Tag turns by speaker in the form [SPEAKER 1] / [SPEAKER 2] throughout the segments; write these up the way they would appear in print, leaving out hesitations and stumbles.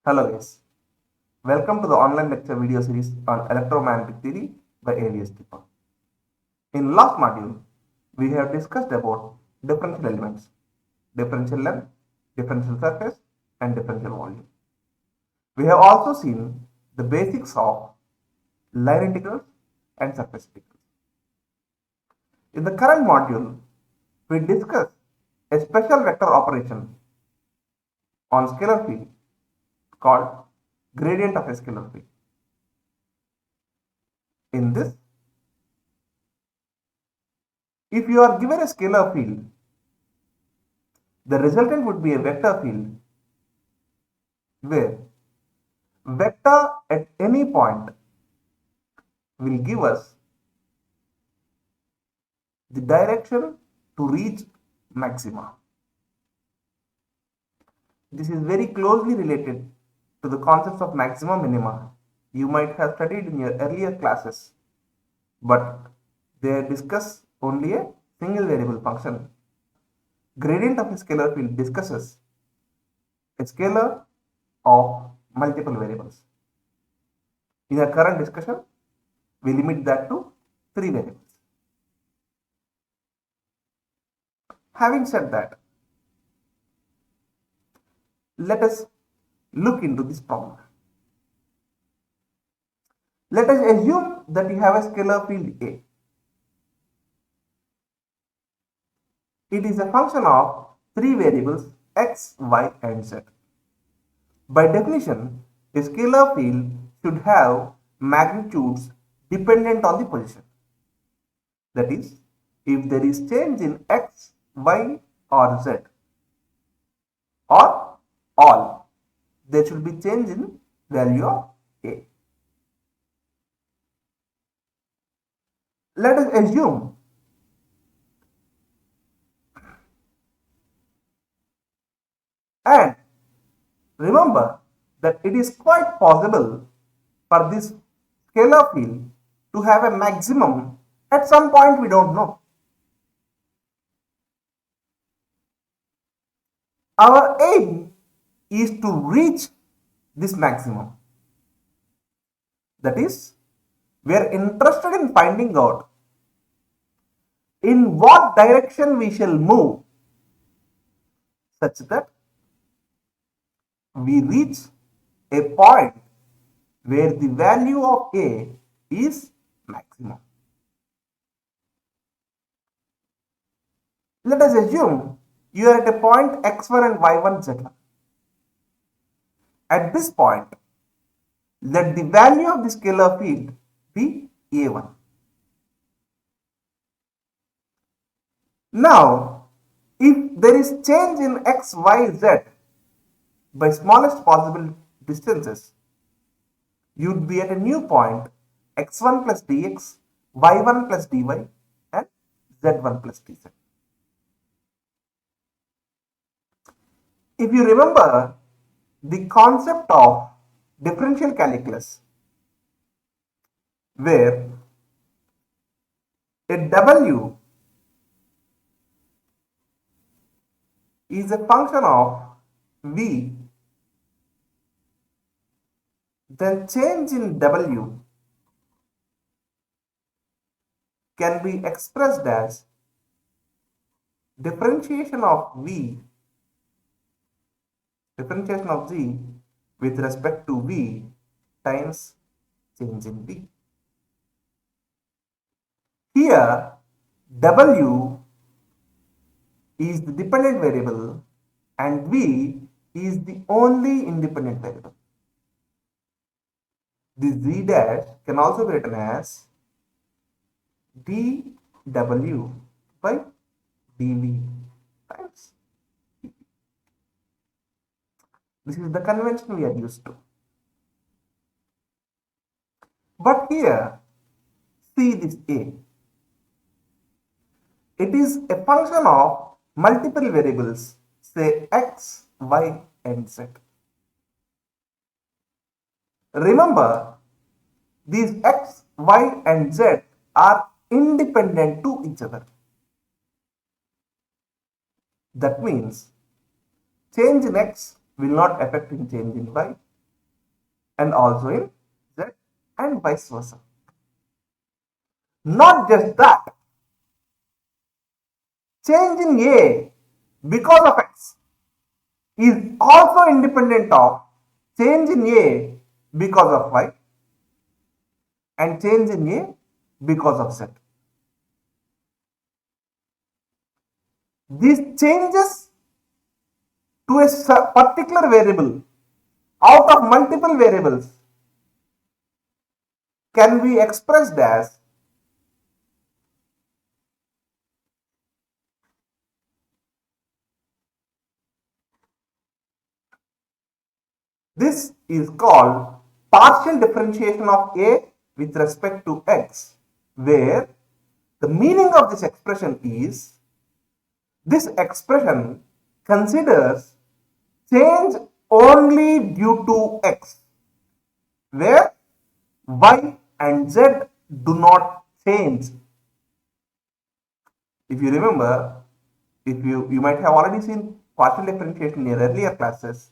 [SPEAKER 1] Hello guys, welcome to the online lecture video series on electromagnetic theory by AVS Deepak. In last module, we have discussed about differential elements, differential length, differential surface and differential volume. We have also seen the basics of line integrals and surface integrals. In the current module, we discuss a special vector operation on scalar field called gradient of a scalar field. In this, if you are given a scalar field, the resultant would be a vector field where vector at any point will give us the direction to reach maxima. This is very closely related to the concepts of maxima minima you might have studied in your earlier classes, but they discuss only a single variable function. Gradient of a scalar field discusses a scalar of multiple variables. In our current discussion, we limit that to 3 variables. Having said that, let us look into this problem. Let us assume that you have a scalar field A. It is a function of 3 variables x, y and z. By definition, a scalar field should have magnitudes dependent on the position. That is, if there is change in x, y or z or all, there should be change in value of A. Let us assume and remember that it is quite possible for this scalar field to have a maximum at some point we don't know. Our aim is to reach this maximum. That is, we are interested in finding out in what direction we shall move such that we reach a point where the value of A is maximum. Let us assume you are at a point x1 and y1, z1. At this point, let the value of the scalar field be A1. Now, if there is change in x, y, z by smallest possible distances, you would be at a new point x1 plus dx, y1 plus dy and z1 plus dz. If you remember the concept of differential calculus, where a w is a function of v, then change in w can be expressed as differentiation of z with respect to v times change in v. Here w is the dependent variable and v is the only independent variable. This z dash can also be written as dw by dv times. This is the convention we are used to. But here, see this A. It is a function of multiple variables, say x, y and z. Remember, these x, y and z are independent to each other. That means change in x will not affect in change in y, and also in Z and vice versa. Not just that, change in A because of X is also independent of change in A because of Y and change in A because of Z. These changes to a particular variable out of multiple variables can be expressed as this is called partial differentiation of A with respect to X, where the meaning of this expression is this expression considers change only due to X, where Y and Z do not change. If you remember, if you might have already seen partial differentiation in earlier classes,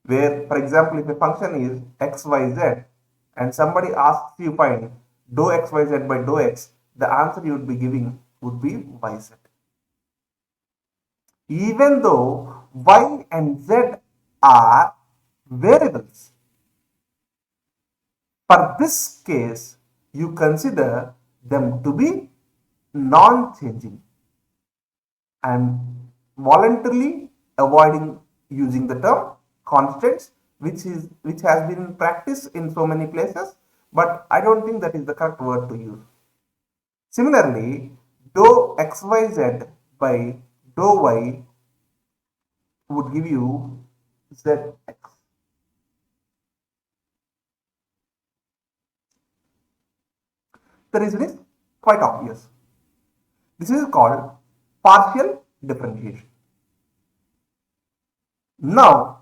[SPEAKER 1] where, for example, if a function is x, y, z, and somebody asks you find dou x, y, z by dou x, the answer you would be giving would be y, z. Even though y and z are variables, for this case, you consider them to be non-changing and voluntarily avoiding using the term constants, which has been in practice in so many places, but I don't think that is the correct word to use. Similarly, dou xyz by dou y would give you zx. The reason is quite obvious. This is called partial differentiation. Now,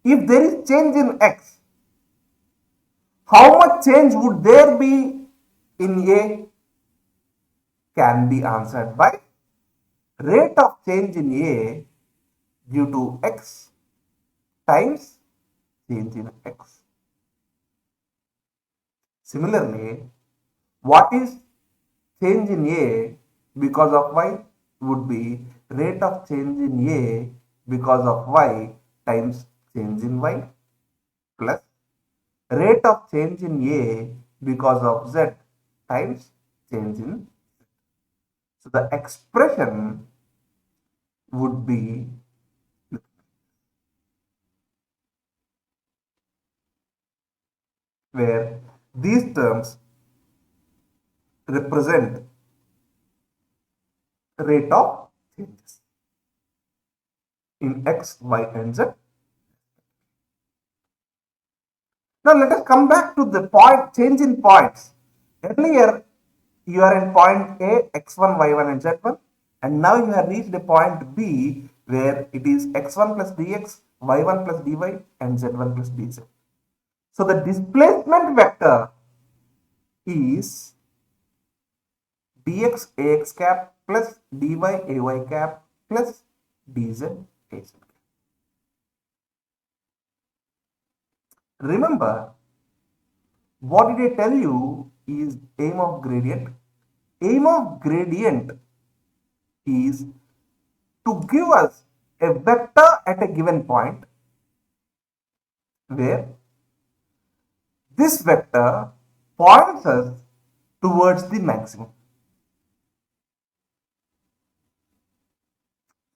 [SPEAKER 1] if there is change in x, how much change would there be in A? Can be answered by rate of change in A due to x times change in x. Similarly, what is change in A because of y would be rate of change in A because of y times change in y plus rate of change in A because of z times change in z. So the expression would be where these terms represent rate of changes in x, y, and z. Now let us come back to the point change in points. Earlier you are in point A, x1, y1 and z1, and now you have reached a point B where it is x1 plus dx, y1 plus dy and z1 plus dz. So the displacement vector is dx ax cap plus dy ay cap plus dz az. Remember, what did I tell you is aim of gradient? Aim of gradient is to give us a vector at a given point where this vector points us towards the maximum.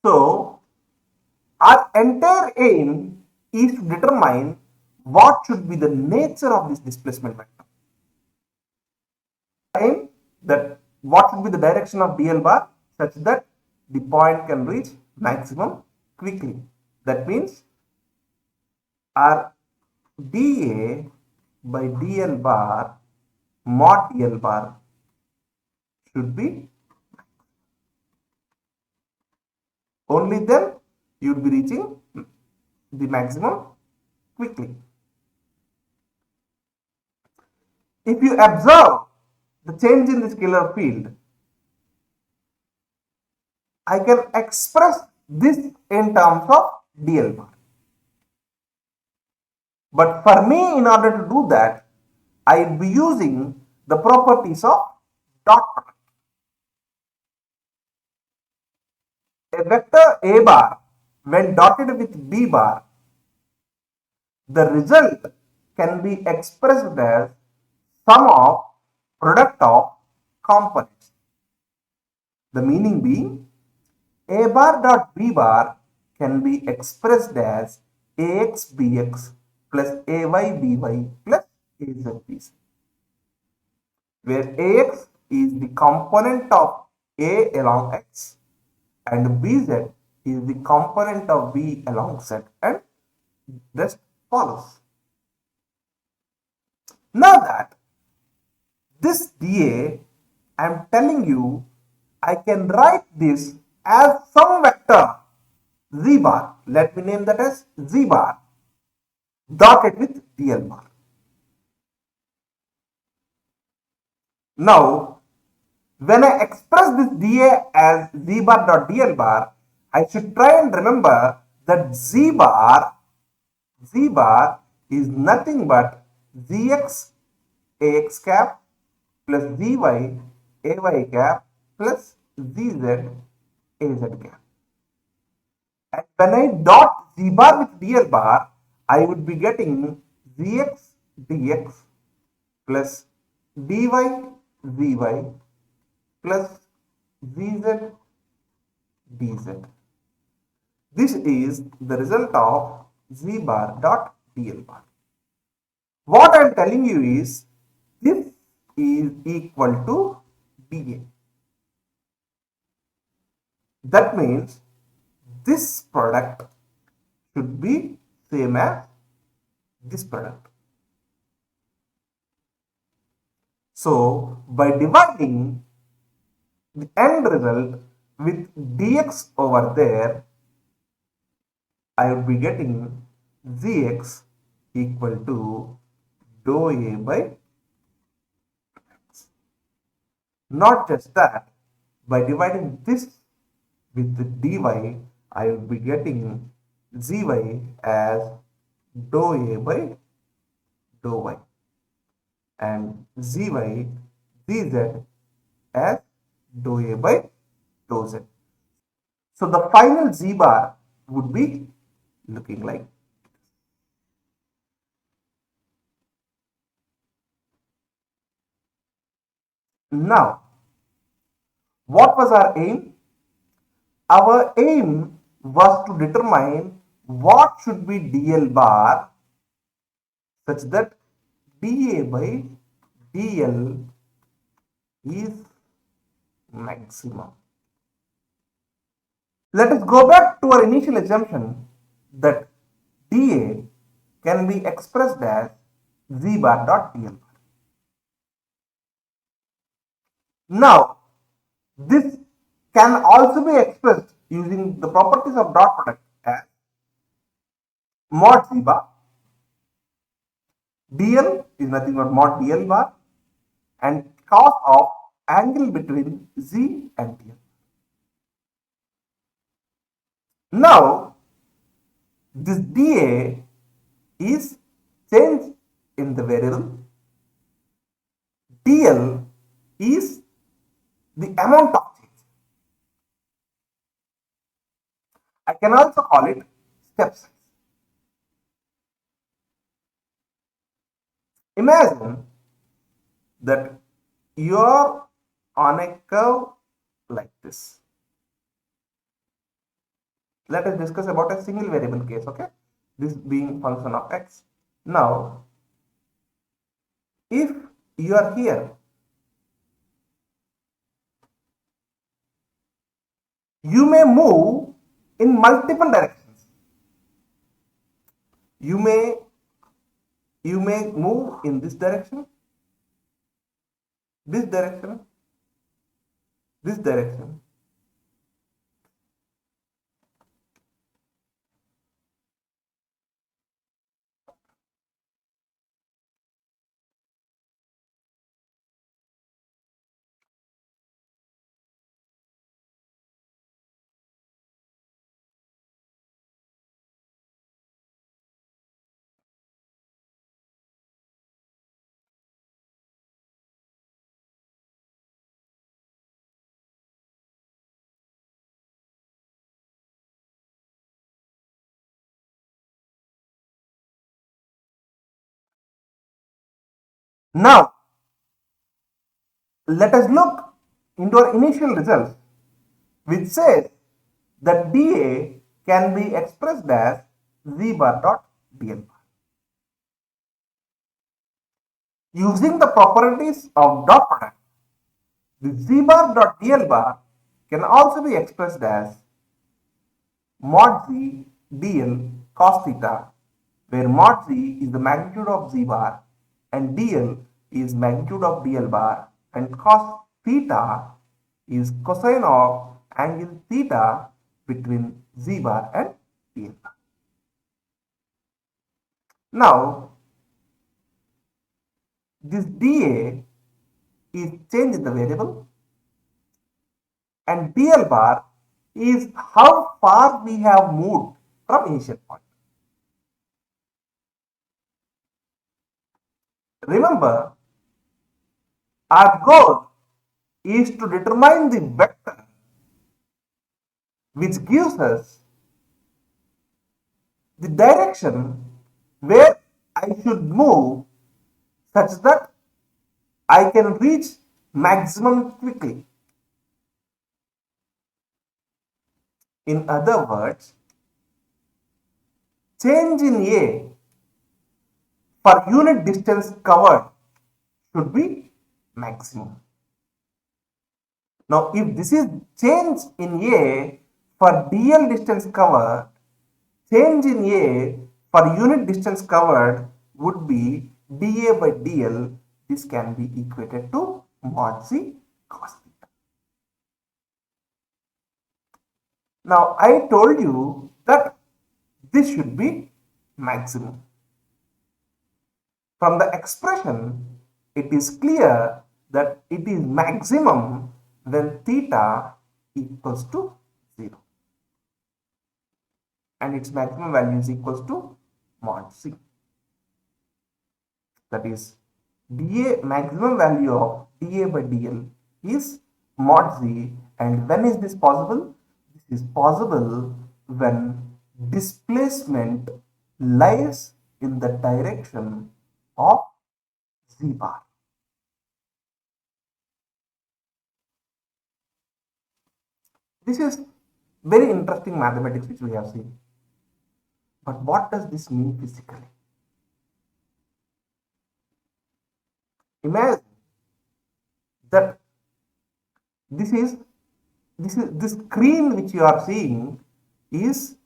[SPEAKER 1] So, our entire aim is to determine what should be the nature of this displacement vector. Aim that what should be the direction of dl bar such that the point can reach maximum quickly. That means our dA by dl bar mod dl bar should be, only then you will be reaching the maximum quickly. If you observe the change in the scalar field, I can express this in terms of dl bar. But for me, in order to do that, I will be using the properties of dot product. A vector A bar, when dotted with B bar, the result can be expressed as sum of product of components. The meaning being, A bar dot B bar can be expressed as AX BX plus AY BY plus AZ BZ, where AX is the component of A along X and BZ is the component of B along Z, and rest follows. Now that this dA, I am telling you, I can write this as some vector z bar. Let me name that as z bar dotted with dl bar. Now, when I express this dA as z bar dot dl bar, I should try and remember that z bar is nothing but zx ax cap plus zy ay cap plus zz az cap. And when I dot z bar with dl bar, I would be getting zx dx plus dy zy plus zz dz. This is the result of z bar dot dl bar. What I am telling you is this is equal to dA. That means this product should be same as this product. So, by dividing the end result with dx over there, I will be getting zx equal to dou A by x. Not just that, by dividing this with the dy, I will be getting zy as dou A by dou y and zy dz as dou A by dou z. So the final z bar would be looking like. Now, what was our aim? Our aim was to determine what should be dl bar such that dA by dl is maximum. Let us go back to our initial assumption that dA can be expressed as z bar dot dl bar. Now, this can also be expressed using the properties of dot product as mod z bar. dl is nothing but mod dl bar and cos of angle between z and dl. Now, this dA is changed in the variable. dl is the amount of change. I can also call it step size. Imagine that you are on a curve like this. Let us discuss about a single variable case, okay? This being function of x. Now, if you are here, you may move in multiple directions. You may move in this direction, this direction, this direction, Now, let us look into our initial results, which says that dA can be expressed as z bar dot dl bar. Using the properties of dot product, the z bar dot dl bar can also be expressed as mod z dl cos theta, where mod z is the magnitude of z bar and dl is magnitude of dl bar, and cos theta is cosine of angle theta between z bar and dl bar. Now, this dA is change in the variable and dl bar is how far we have moved from initial point. Remember, our goal is to determine the vector which gives us the direction where I should move such that I can reach maximum quickly. In other words, change in A for unit distance covered should be maximum. Now, if this is change in A for dl distance covered, change in A for unit distance covered would be dA by dl. This can be equated to mod z cos theta. Now, I told you that this should be maximum. From the expression, it is clear that it is maximum when theta equals to 0. And its maximum value is equals to mod z. That is, dA maximum value of dA by dl is mod z. And when is this possible? This is possible when displacement lies in the direction of z bar. This is very interesting mathematics which we have seen. But what does this mean physically? Imagine that this screen which you are seeing is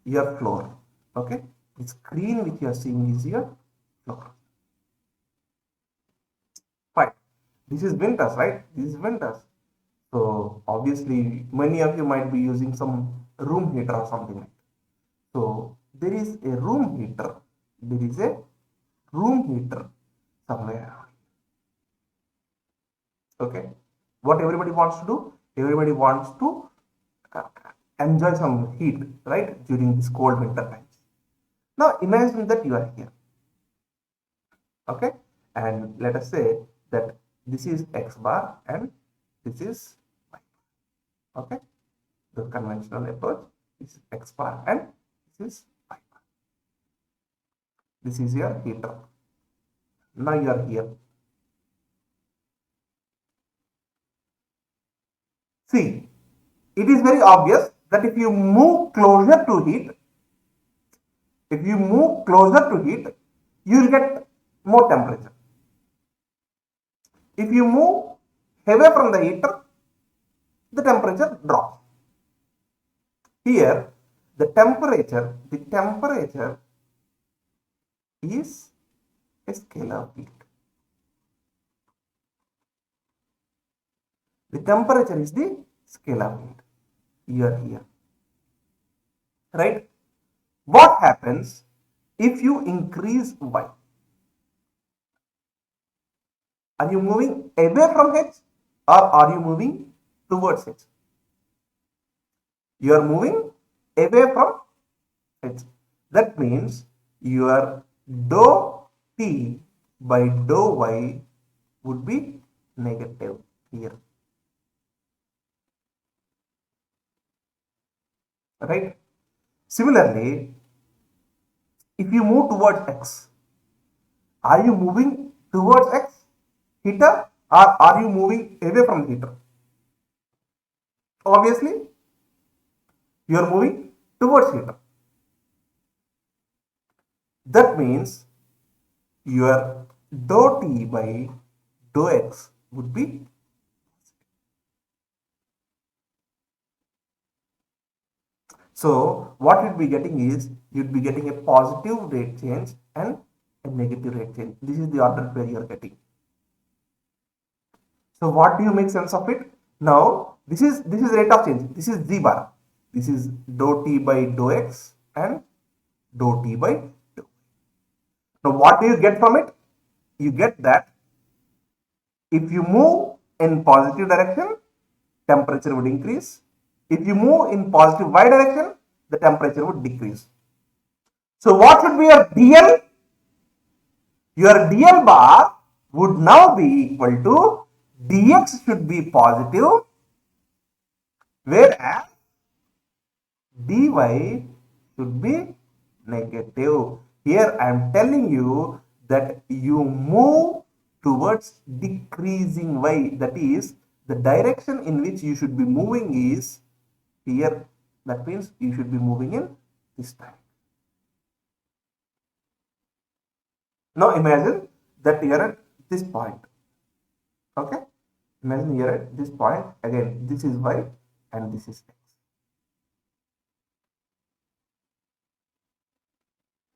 [SPEAKER 1] your floor. Okay, the screen which you are seeing is your floor. Fine. This is winters, right? This is winters. So obviously, many of you might be using some room heater or something like that. So there is a room heater. There is a room heater somewhere. Okay. What everybody wants to do? Everybody wants to enjoy some heat, right? During this cold winter times. Now imagine that you are here. Okay. And let us say that this is x bar and this is y. Okay. The conventional approach is x bar and this is y bar. This is your heater. Now you are here. See, it is very obvious that if you move closer to heat, you will get more temperature. If you move away from the heater, the temperature drops. Here, the temperature is a scalar field. The temperature is the scalar field. Here. Right? What happens if you increase y? Are you moving away from h or are you moving towards h? You are moving away from h. That means your dou t by dou y would be negative here. Right? Similarly, if you move towards x, are you moving towards x heater or are you moving away from the heater? Obviously, you are moving towards heater. That means your dou T by dou X would be. So what you'd be getting is you'd be getting a positive rate change and a negative rate change. This is the order where you are getting. So what do you make sense of it? Now this is rate of change. This is Z bar. This is dou T by dou X and dou T by dou. Now what do you get from it? You get that if you move in positive direction, temperature would increase. If you move in positive y direction, the temperature would decrease. So what should be your DL? Your DL bar would now be equal to dx should be positive, whereas dy should be negative. Here I am telling you that you move towards decreasing y. That is, the direction in which you should be moving is here. That means you should be moving in this direction. Now imagine that you are at this point. Okay, imagine you are at this point. Again, this is y and this is x.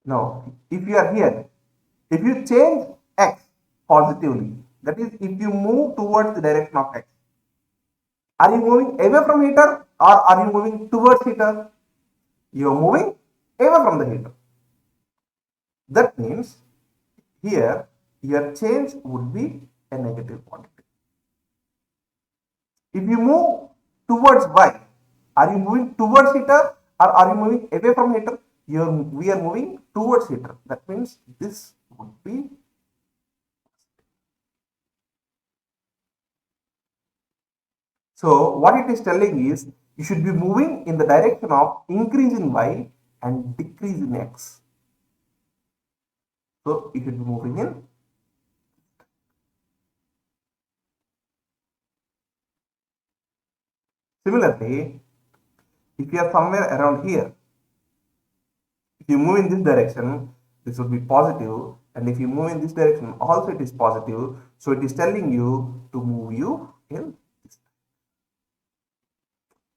[SPEAKER 1] Now, if you are here, if you change x positively, that is, if you move towards the direction of x, are you moving away from heater or are you moving towards heater? You are moving away from the heater. That means here your change would be a negative quantity. If you move towards y, are you moving towards heater or are you moving away from heater? We are moving towards heater. That means this would be. So what it is telling is you should be moving in the direction of increase in y and decrease in x. So you should be moving in. Similarly, if you are somewhere around here, if you move in this direction, this would be positive, and if you move in this direction, also it is positive. So it is telling you to move you in this.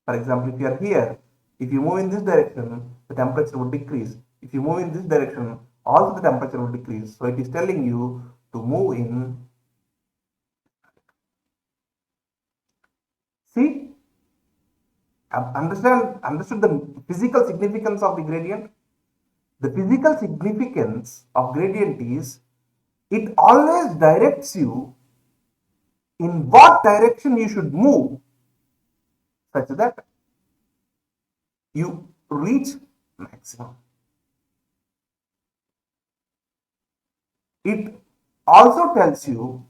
[SPEAKER 1] For example, if you are here, if you move in this direction, the temperature would decrease. If you move in this direction, also the temperature would decrease. So it is telling you to move in. See, understood the physical significance of the gradient? The physical significance of gradient is it always directs you in what direction you should move such that you reach maximum. It also tells you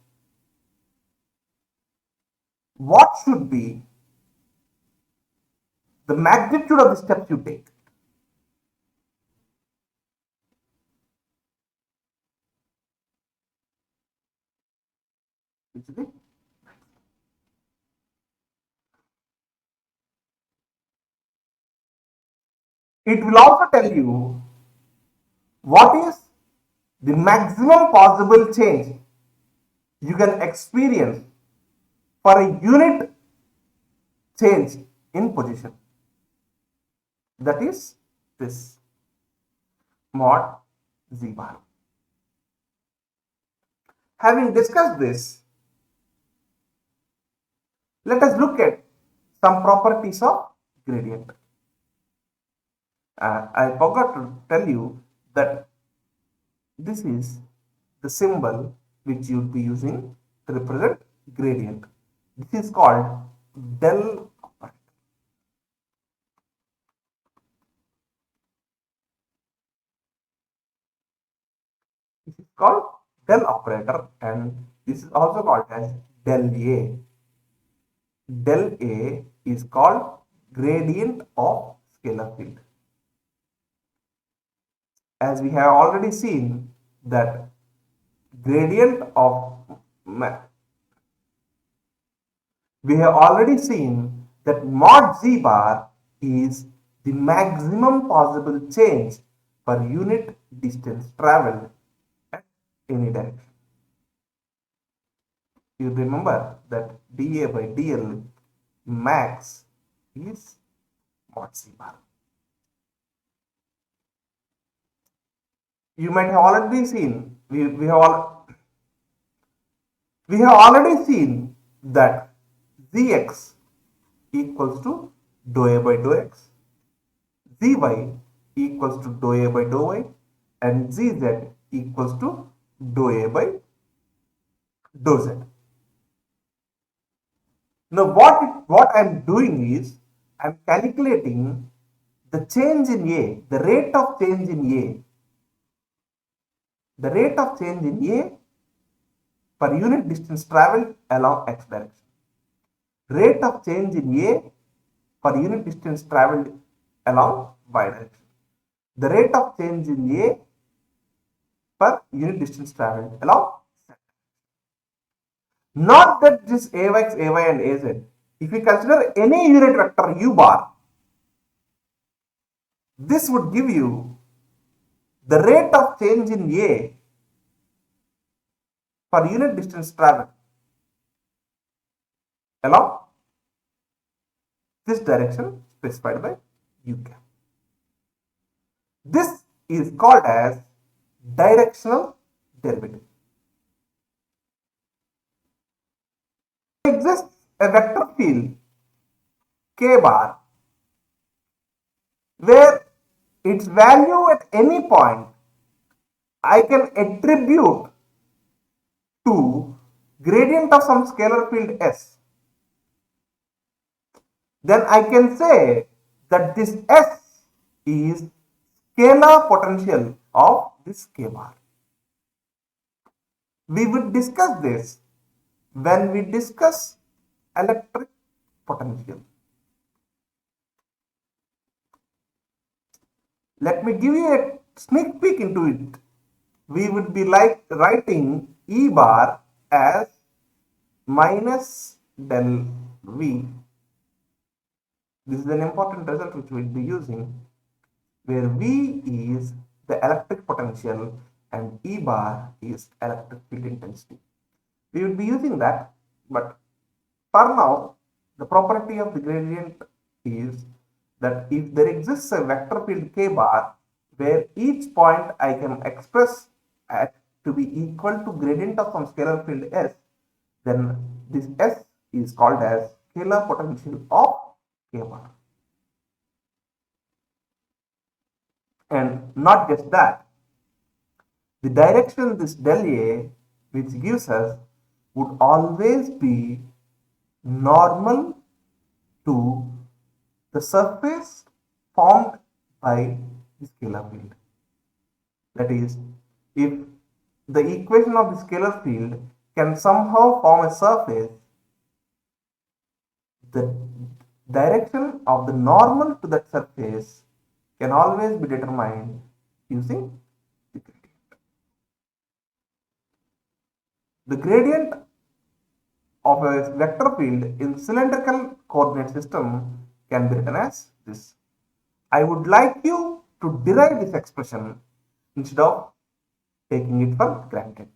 [SPEAKER 1] what should be the magnitude of the steps you take. It will also tell you what is the maximum possible change you can experience for a unit change in position. That is this mod z bar. Having discussed this, let us look at some properties of gradient. I forgot to tell you that this is the symbol which you would be using to represent gradient. This is called del operator. This is called del operator and this is also called as del A. Del A is called gradient of scalar field. As we have already seen that gradient of We have already seen that mod z bar is the maximum possible change per unit distance traveled at any direction. You remember that dA by dl max is mod z bar. You might have already seen, we have already seen that Zx equals to dou A by dou x, Zy equals to dou A by dou y, and Zz equals to dou A by dou z. Now what I'm doing is I'm calculating the change in A, the rate of change in A, the rate of change in A per unit distance traveled along x direction. Rate of change in A per unit distance traveled along y direction. The rate of change in A per unit distance traveled along z. Not that this Ax, Ay and Az. If we consider any unit vector u bar, this would give you the rate of change in A per unit distance traveled along this direction specified by u cap. This is called as directional derivative. There exists a vector field k bar where its value at any point I can attribute to gradient of some scalar field S. Then I can say that this S is scalar potential of this k bar. We will discuss this when we discuss electric potential. Let me give you a sneak peek into it. We would be like writing E bar as minus del V. This is an important result which we will be using, where V is the electric potential and E bar is electric field intensity. We will be using that, but for now, the property of the gradient is that if there exists a vector field k bar where each point I can express at to be equal to gradient of some scalar field S, then this S is called as scalar potential of k bar. And not just that, the direction this del A which gives us would always be normal to the surface formed by the scalar field. That is, if the equation of the scalar field can somehow form a surface, the direction of the normal to that surface can always be determined using the gradient. The gradient of a vector field in cylindrical coordinate system can be written as this. I would like you to derive this expression instead of taking it for granted.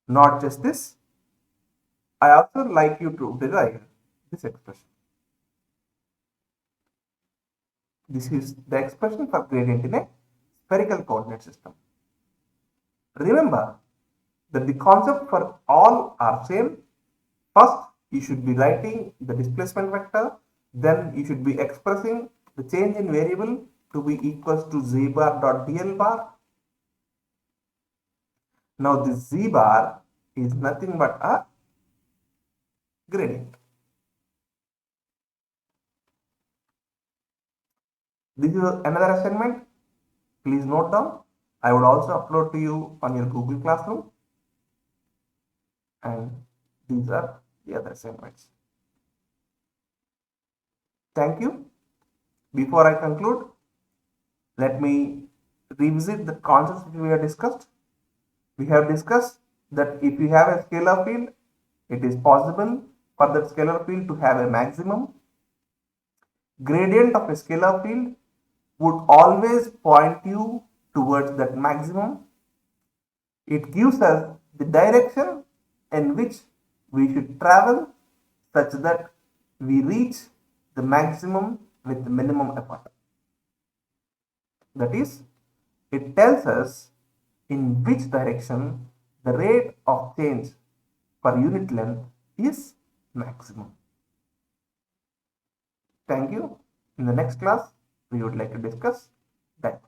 [SPEAKER 1] Not just this, I also like you to derive this expression. This is the expression for gradient in a spherical coordinate system. Remember that the concept for all are same. First, you should be writing the displacement vector, then you should be expressing the change in variable to be equals to z bar dot dl bar. Now this z bar is nothing but a gradient. This is another assignment. Please note down. I would also upload to you on your Google Classroom. And these are the other assignments. Thank you. Before I conclude, let me revisit the concepts which we have discussed. We have discussed that if you have a scalar field, it is possible for that scalar field to have a maximum, gradient of a scalar field would always point you towards that maximum. It gives us the direction in which we should travel such that we reach the maximum with the minimum effort. That is, it tells us in which direction the rate of change per unit length is maximum. Thank you. In the next class, we would like to discuss that.